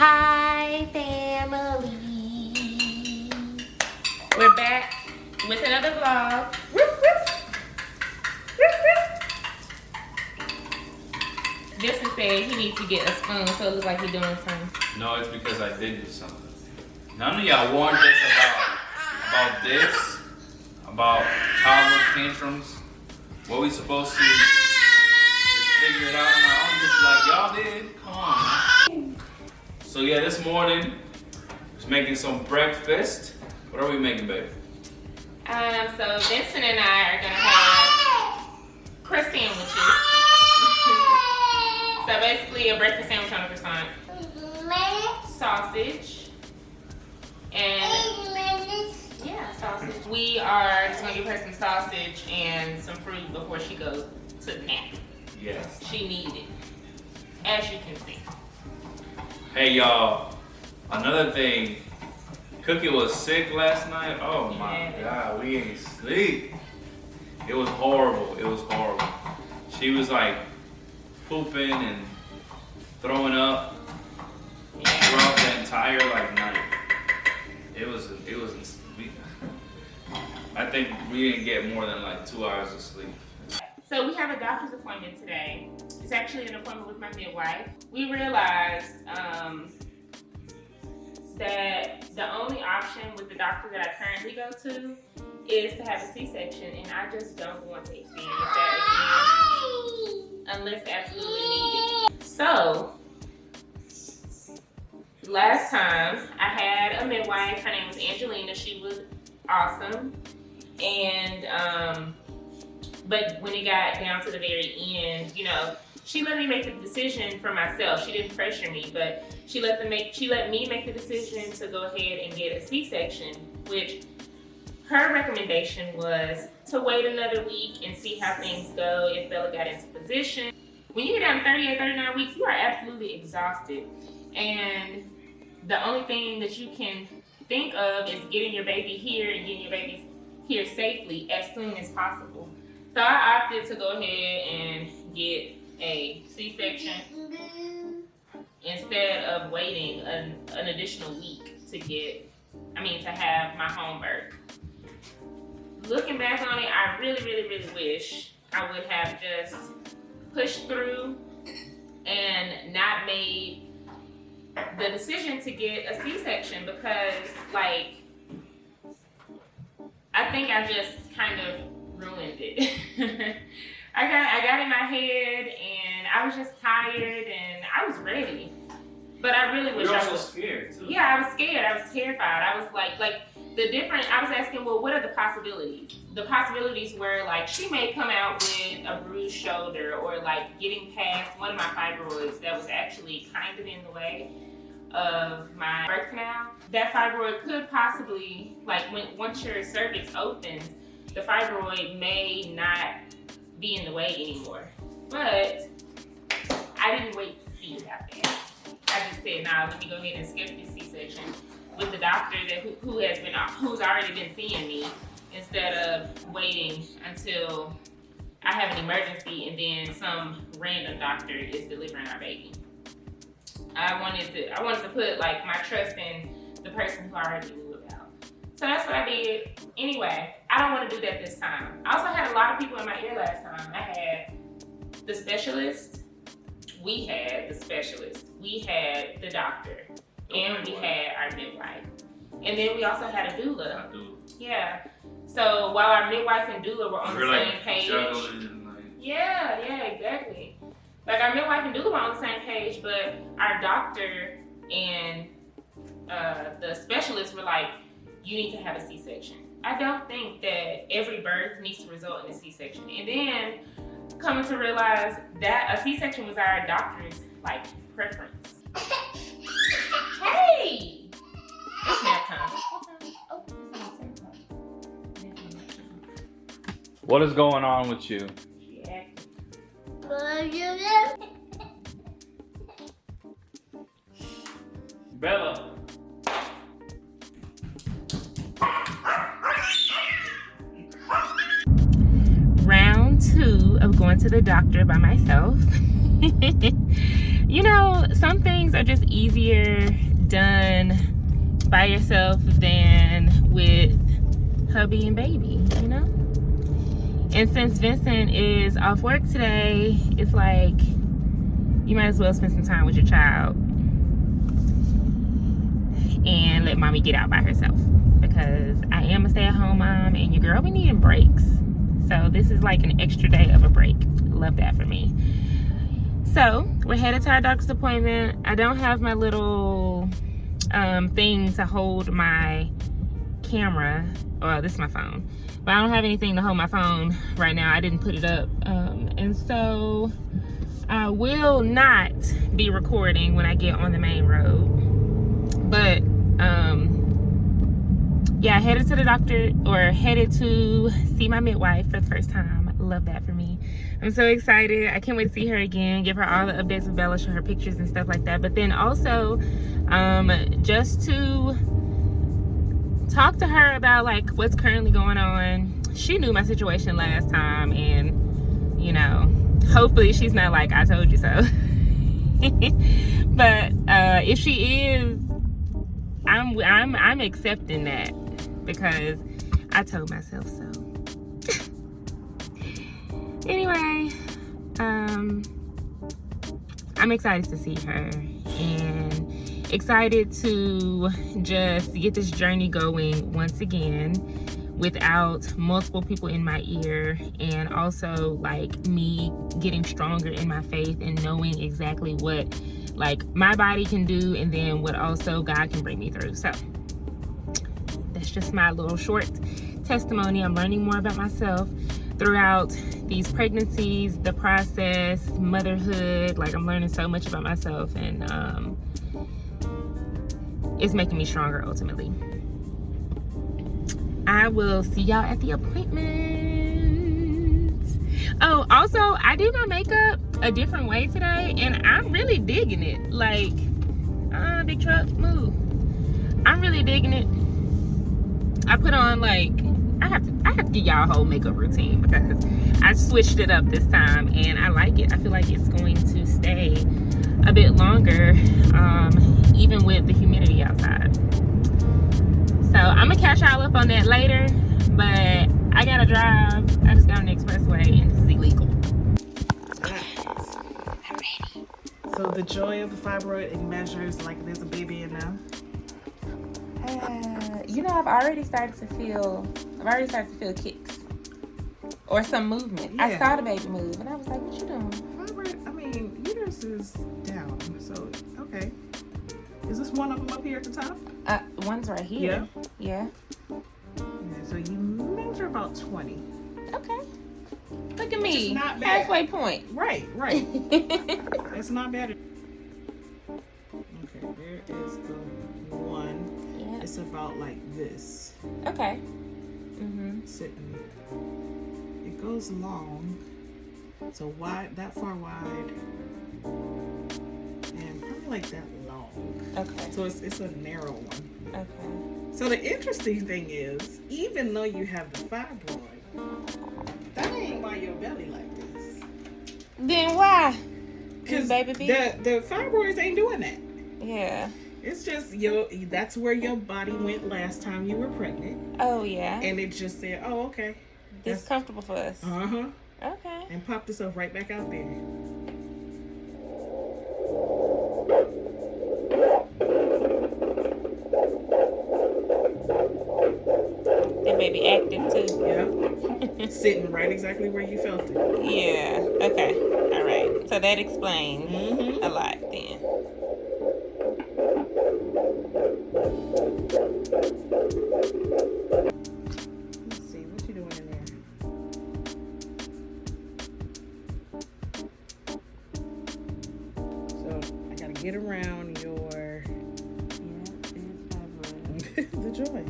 Hi, family. We're back with another vlog. Justin said he needs to get a spoon, so it looks like he's doing something. No, it's because I did do something. None of y'all warned us about this, about toddler tantrums. What we supposed to just figure it out on our own, just like y'all did. Come on. So yeah, this morning, was making some breakfast. What are we making, babe? So Vincent and I are gonna have crust sandwiches. So basically a breakfast sandwich on a croissant. Sausage. And yeah, sausage. We are just gonna give her some sausage and some fruit before she goes to the nap. Yes. She needs it, as you can see. Hey y'all, another thing. Cookie was sick last night. Oh my God, we ain't sleep. It was horrible. It was horrible. She was like pooping and throwing up throughout the entire night. I think we didn't get more than 2 hours of sleep. So we have a doctor's appointment today. It's actually an appointment with my midwife. We realized that the only option with the doctor that I currently go to is to have a C-section, and I just don't want to experience that again unless absolutely needed. So last time I had a midwife. Her name was Angelina. She was awesome, and but when it got down to the very end, she let me make the decision for myself. She didn't pressure me, but she let me make the decision to go ahead and get a C-section, which her recommendation was to wait another week and see how things go if Bella got into position. When you get down to 38, 39 weeks, you are absolutely exhausted. And the only thing that you can think of is getting your baby here and getting your baby here safely as soon as possible. So I opted to go ahead and get a C-section instead of waiting an additional week to have my home birth. Looking back on it, I really, really, really wish I would have just pushed through and not made the decision to get a C-section, because I think I just kind of ruined it. I got in my head and I was just tired and I was ready. But I really wish I was scared too. Yeah, I was scared. I was terrified. I was I was asking, well, what are the possibilities? The possibilities were she may come out with a bruised shoulder, or getting past one of my fibroids that was actually kind of in the way of my birth canal. That fibroid could possibly, once your cervix opens, the fibroid may not be in the way anymore. But I didn't wait to see it out there. I just said, nah, let me go ahead and skip this C-section with the doctor who's already been seeing me, instead of waiting until I have an emergency and then some random doctor is delivering our baby. I wanted to put my trust in the person who I already knew about. So that's what I did. Anyway, I don't want to do that this time. I also had a lot of people in my ear last time. I had the specialist, we had the specialist, we had the doctor, and we had our midwife. And then we also had a doula. Yeah. So while our midwife and doula were on the same page. Yeah, exactly. Our midwife and doula were on the same page, but our doctor and the specialist were you need to have a C-section. I don't think that every birth needs to result in a C-section. And then coming to realize that a C-section was our doctor's preference. Hey! It's nap time. What is going on with you? Yeah. Bella. Round 2 of going to the doctor by myself. You know, some things are just easier done by yourself than with hubby and baby, you know? And since Vincent is off work today, it's like you might as well spend some time with your child and let mommy get out by herself, because I am a stay-at-home mom and your girl be needing breaks. So this is like an extra day of a break. Love that for me. So we're headed to our doctor's appointment. I don't have my little thing to hold my camera. Well, this is my phone, but I don't have anything to hold my phone right now. I didn't put it up, and so I will not be recording when I get on the main road. But yeah, headed to the doctor, or headed to see my midwife for the first time. Love that for me. I'm so excited. I can't wait to see her again, give her all the updates with Bella, show her pictures and stuff like that. But then also just to talk to her about like what's currently going on. She knew my situation last time, and you know, hopefully she's not like, I told you so. But if she is, I'm accepting that, because I told myself so. Anyway, I'm excited to see her and excited to just get this journey going once again without multiple people in my ear, and also like me getting stronger in my faith and knowing exactly what like my body can do, and then what also God can bring me through. So that's just my little short testimony. I'm learning more about myself throughout these pregnancies, the process, motherhood. Like, I'm learning so much about myself, and it's making me stronger ultimately. I will see y'all at the appointment. Oh, also, I did my makeup a different way today, and I'm really digging it. Like, big truck, move. I'm really digging it. I put on like, I have to give y'all a whole makeup routine, because I switched it up this time and I like it. I feel like it's going to stay a bit longer, even with the humidity outside. So I'm gonna catch y'all up on that later, but I gotta drive. I just got on the expressway and this is illegal. I'm ready. So the joy of the fibroid, it measures like there's a baby in now? You know, I've already started to feel kicks or some movement. Yeah. I saw the baby move and I was like, what you doing? Fibroid, I mean, uterus is down, so okay. Is this one of them up here at the top? One's right here. Yeah. Yeah, so you measure about 20. Okay. Look at me. Not bad. Halfway point. Right. That's not bad. Okay, there is the one. Yeah. It's about like this. Okay. Sitting. It goes long. So wide, that far wide. And probably like that long. Okay. So it's a narrow one. Okay. So the interesting thing is, even though you have the fibroid, that ain't why your belly like this. Then why? Because baby be? the fibroids ain't doing that. Yeah. It's just that's where your body went last time you were pregnant. Oh yeah. And it just said, oh, okay. It's comfortable for us. Uh-huh. Okay. And popped itself right back out there. That baby active too. Yeah. Sitting right exactly where you felt it. Yeah. Okay. All right. So that explains a lot then. Let's see, what you doing in there? So I gotta get around your the joy.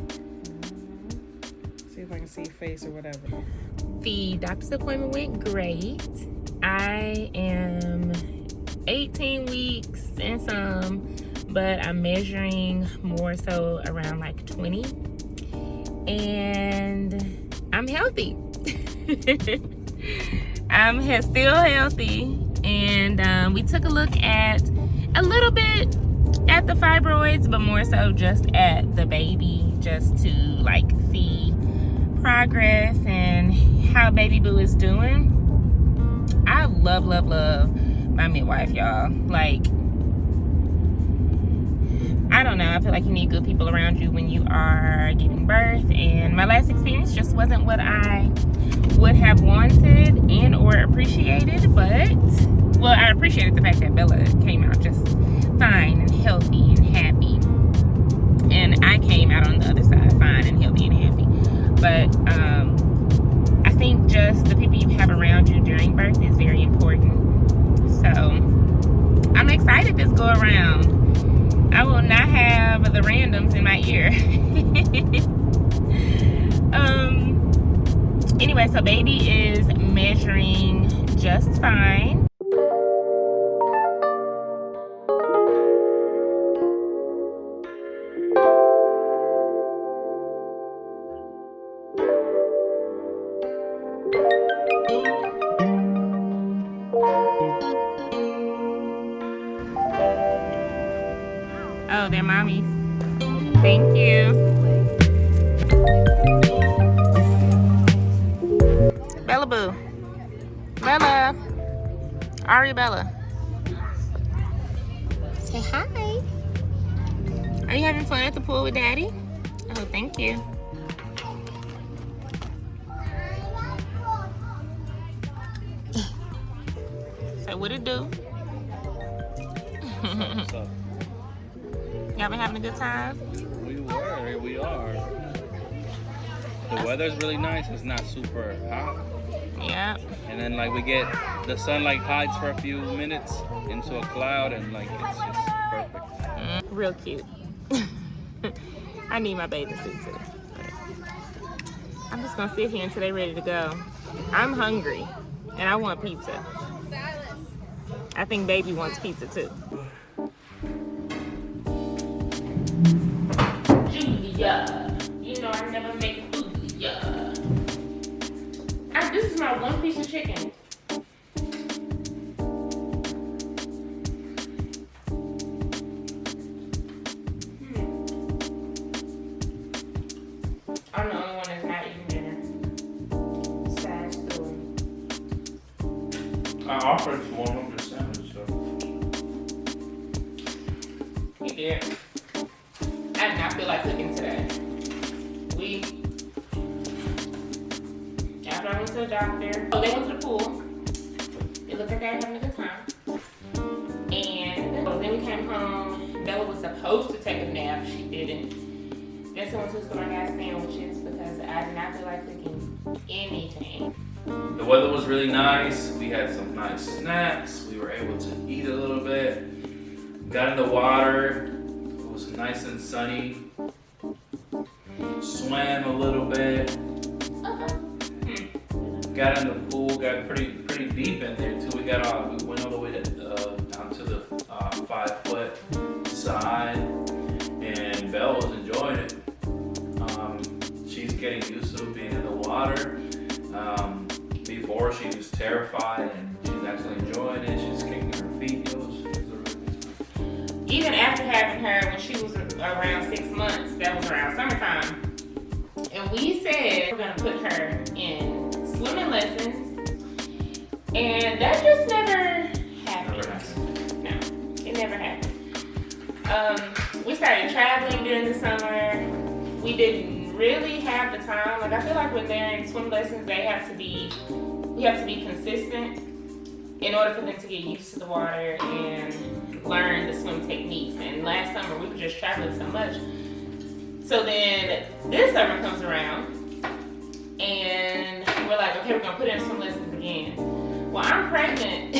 See if I can see your face or whatever. The doctor's appointment went great. I am 18 weeks and some, but I'm measuring more so around like 20. And I'm healthy. I'm still healthy. And we took a look at a little bit at the fibroids, but more so just at the baby, just to like see progress and how baby boo is doing. I love my midwife, y'all. Like, I don't know, I feel like you need good people around you when you are giving birth, and my last experience just wasn't what I would have wanted and or appreciated. But well, I appreciated the fact that Bella came out just fine and healthy and happy, and I came out on the other side fine and healthy and happy. But I think just the people you have around you during birth is very important. So I'm excited this go around. I will not have the randoms in my ear. Anyway, so baby is measuring just fine. Oh, they're mommies. Thank you. Bella Boo. Bella. Bella. Say hi. Are you having fun at the pool with Daddy? Oh, thank you. So what it do? What's up? Y'all been having a good time? We are. The weather's really nice. It's not super hot. Yeah. And then like we get the sun like hides for a few minutes into a cloud, and like it's just perfect. Real cute. I need my bathing suit too. I'm just gonna sit here until they're ready to go. I'm hungry and I want pizza. I think baby wants pizza too. Julia, you know I never make food. Yeah. This is my one piece of chicken. I'm the only one that's not eating dinner. Sad story. I offered to warm up your sandwich, so. He did. I did not feel like cooking today. After I went to the doctor, they went to the pool. It looked like they were having a good time. And then we came home. Bella was supposed to take a nap. She didn't. Then someone to the store and got sandwiches because I did not feel like cooking anything. The weather was really nice. We had some nice snacks. We were able to eat a little bit. Got in the water. It was nice and sunny. Swam a little bit. Got in the pool. Got pretty deep in there too. We went all the way down to the 5-foot side, and Belle was enjoying it. She's getting used to being in the water. Before she was terrified, and she's actually enjoying it. She's kicking her feet. Even after having her when she was around 6 months, that was around summertime, and we said we're gonna put her in swimming lessons, and that just never happened. No, it never happened. We started traveling during the summer. We didn't really have the time. Like, I feel like when they're in swim lessons, we have to be consistent in order for them to get used to the water and learn the swim techniques. And last summer we were just traveling so much. So then this summer comes around and we're like, okay, we're gonna put in swim lessons again. Well, I'm pregnant.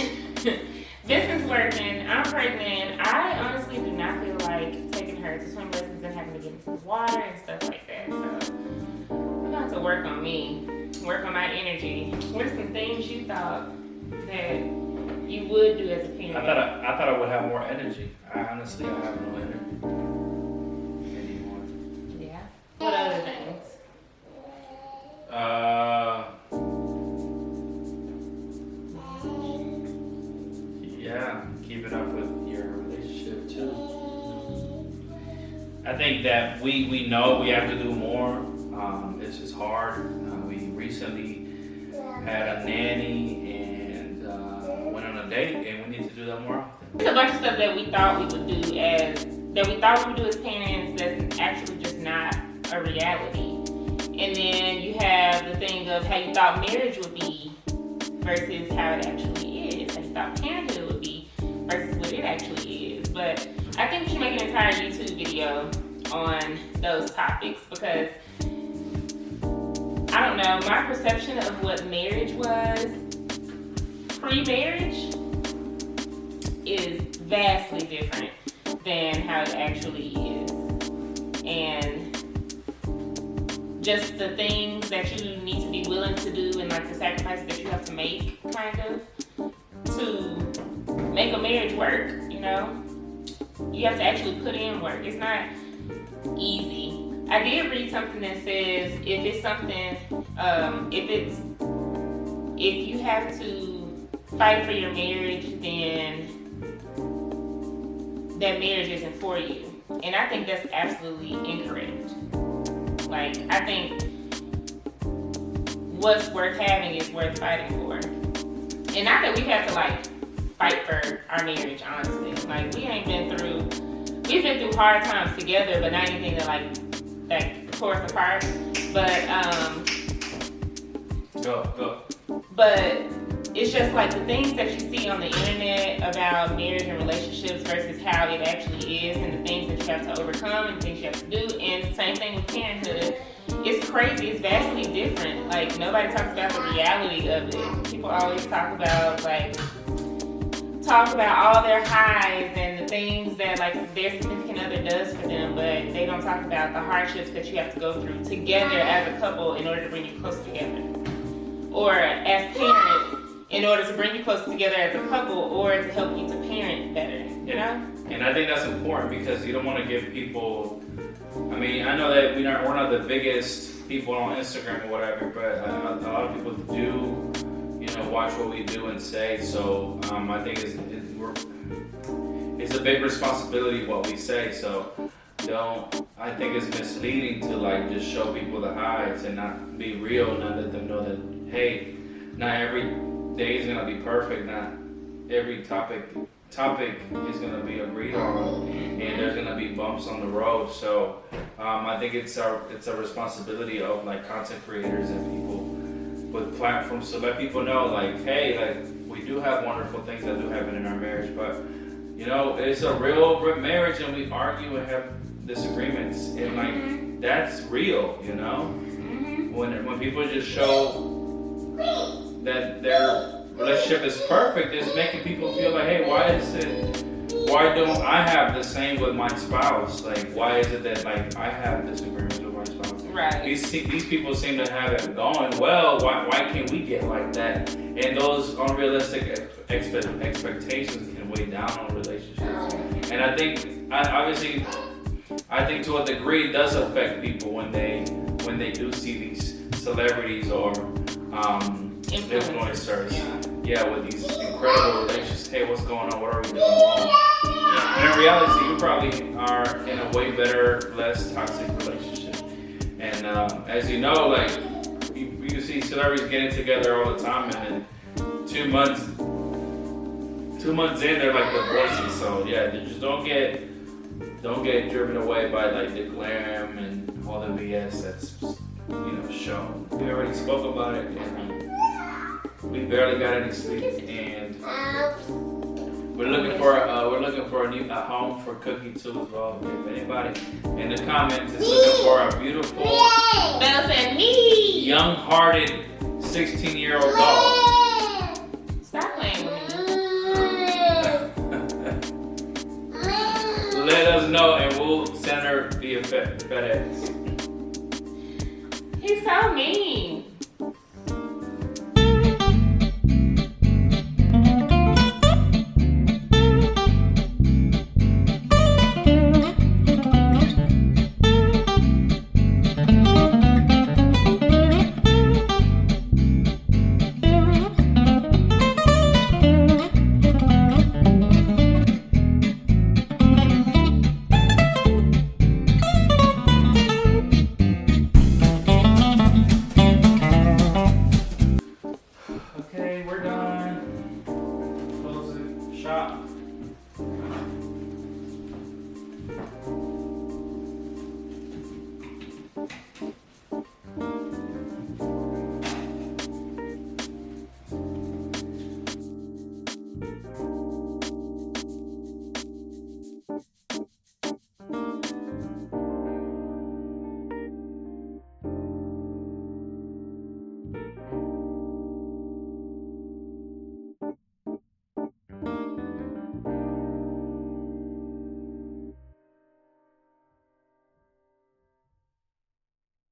This is working. I'm pregnant. I honestly do not feel like taking her to swim lessons and having to get into the water and stuff like that. So I'm going to work on me, work on my energy. What are some things you thought that you would do as a parent? I thought I would have more energy. I have no energy anymore. Yeah. What other things? Yeah, keeping up with your relationship. I think that we know we have to do more. It's just hard. We recently had a nanny and went on a date, and we need to do that more often. There's a bunch of stuff that we thought we would do as parents that's actually just not a reality. And then you have the thing of how you thought marriage would be versus how it actually is. How you thought parenthood would be versus what it actually is. But I think we should make an entire YouTube video on those topics because I don't know, my perception of what marriage was pre-marriage is vastly different than how it actually is. And just the things that you need to be willing to do and like the sacrifices that you have to make kind of to make a marriage work, you know? You have to actually put in work. It's not easy. I did read something that says if you have to fight for your marriage, then that marriage isn't for you. And I think that's absolutely incorrect. Like, I think what's worth having is worth fighting for. And not that we've had to like fight for our marriage, honestly. Like, we've been through hard times together, but not anything that tore us apart. But But it's just like the things that you see on the internet about marriage and relationships versus how it actually is, and the things that you have to overcome and things you have to do. And same thing with parenthood. It's crazy. It's vastly different. Like, nobody talks about the reality of it. People always talk about all their highs and the things that like their significant other does for them, but they don't talk about the hardships that you have to go through together as a couple in order to bring you close together. Or as parents, in order to bring you close together as a couple, or to help you to parent better, you know? And I think that's important because you don't want to give people, I mean, I know that we're not the biggest people on Instagram or whatever, but a lot of people do, you know, watch what we do and say, so I think it's a big responsibility what we say, so I think it's misleading to like just show people the highs and not be real, not let them know that, hey, not every day is gonna be perfect, not every topic is gonna be agreed on, and there's gonna be bumps on the road. So I think it's a responsibility of like content creators and people with platforms to let people know, like, hey, like we do have wonderful things that do happen in our marriage, but you know, it's a real marriage, and we argue and have disagreements, and like that's real, you know. When people just show that their relationship is perfect, it's making people feel like, hey, why don't I have the same with my spouse? Like, why is it that like I have disagreements with my spouse? Right. These people seem to have it going well. Why can't we get like that? And those unrealistic expectations can weigh down on relationships. And I think, obviously, to a degree it does affect people when they do see these celebrities or influencers, with these incredible relationships. Hey, what's going on? What are we doing wrong? And in reality, you probably are in a way better, less toxic relationship. And as you know, like you see celebrities getting together all the time, and then 2 months in, they're like divorcing. So yeah, they just don't get driven away by like the glam and all the BS that's shown. We already spoke about it, and we barely got any sleep, and we're looking for a home for Cookie too as well. If anybody in the comments is looking for a beautiful, young-hearted 16-year-old dog, stop playing with me. let us know and we'll send her via FedEx. He's so mean.